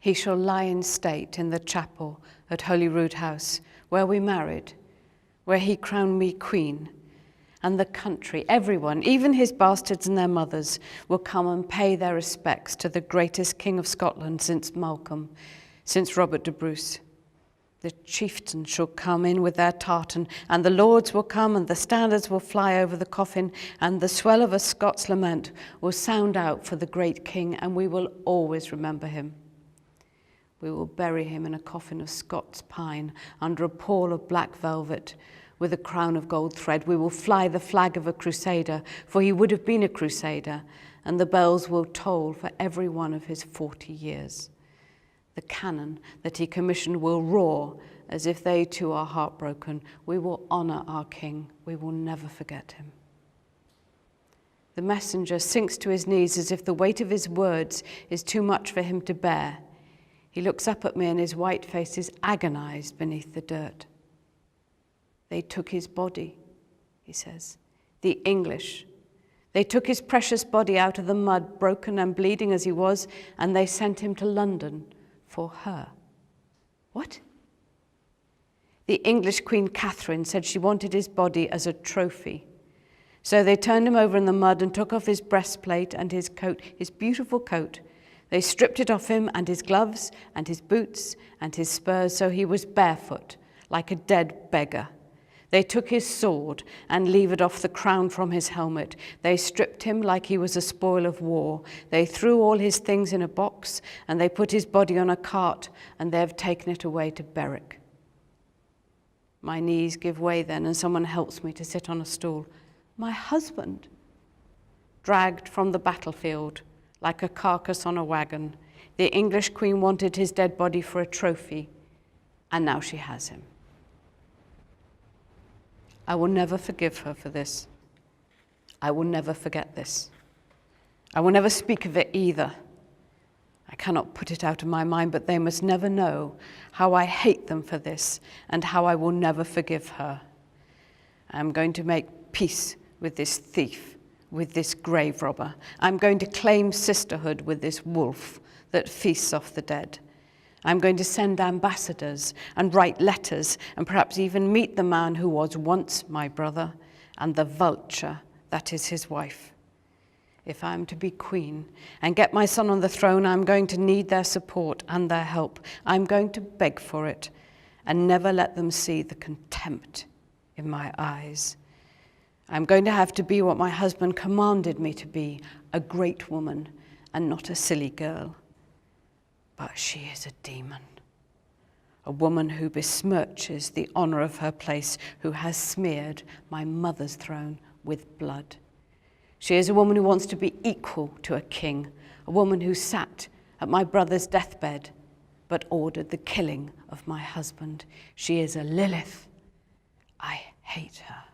He shall lie in state in the chapel at Holyrood House, where we married, where he crowned me queen. And the country, everyone, even his bastards and their mothers, will come and pay their respects to the greatest king of Scotland since Malcolm, since Robert de Bruce. The chieftains shall come in with their tartan, and the lords will come, and the standards will fly over the coffin, and the swell of a Scots lament will sound out for the great king, and we will always remember him. We will bury him in a coffin of Scots pine, under a pall of black velvet, with a crown of gold thread. We will fly the flag of a crusader, for he would have been a crusader, and the bells will toll for every one of his 40 years. The cannon that he commissioned will roar as if they too are heartbroken. We will honor our king. We will never forget him. The messenger sinks to his knees as if the weight of his words is too much for him to bear. He looks up at me and his white face is agonized beneath the dirt. They took his body, he says. The English. They took his precious body out of the mud, broken and bleeding as he was, and they sent him to London for her. What? The English Queen Catherine said she wanted his body as a trophy. So they turned him over in the mud and took off his breastplate and his coat, his beautiful coat. They stripped it off him and his gloves and his boots and his spurs, so he was barefoot, like a dead beggar. They took his sword and levered off the crown from his helmet. They stripped him like he was a spoil of war. They threw all his things in a box, and they put his body on a cart, and they have taken it away to Berwick. My knees give way then, and someone helps me to sit on a stool. My husband, dragged from the battlefield like a carcass on a wagon. The English queen wanted his dead body for a trophy, and now she has him. I will never forgive her for this. I will never forget this. I will never speak of it either. I cannot put it out of my mind, but they must never know how I hate them for this and how I will never forgive her. I am going to make peace with this thief, with this grave robber. I'm going to claim sisterhood with this wolf that feasts off the dead. I'm going to send ambassadors and write letters and perhaps even meet the man who was once my brother and the vulture that is his wife. If I am to be queen and get my son on the throne, I'm going to need their support and their help. I'm going to beg for it and never let them see the contempt in my eyes. I'm going to have to be what my husband commanded me to be, a great woman and not a silly girl. But she is a demon, a woman who besmirches the honor of her place, who has smeared my mother's throne with blood. She is a woman who wants to be equal to a king, a woman who sat at my brother's deathbed, but ordered the killing of my husband. She is a Lilith. I hate her.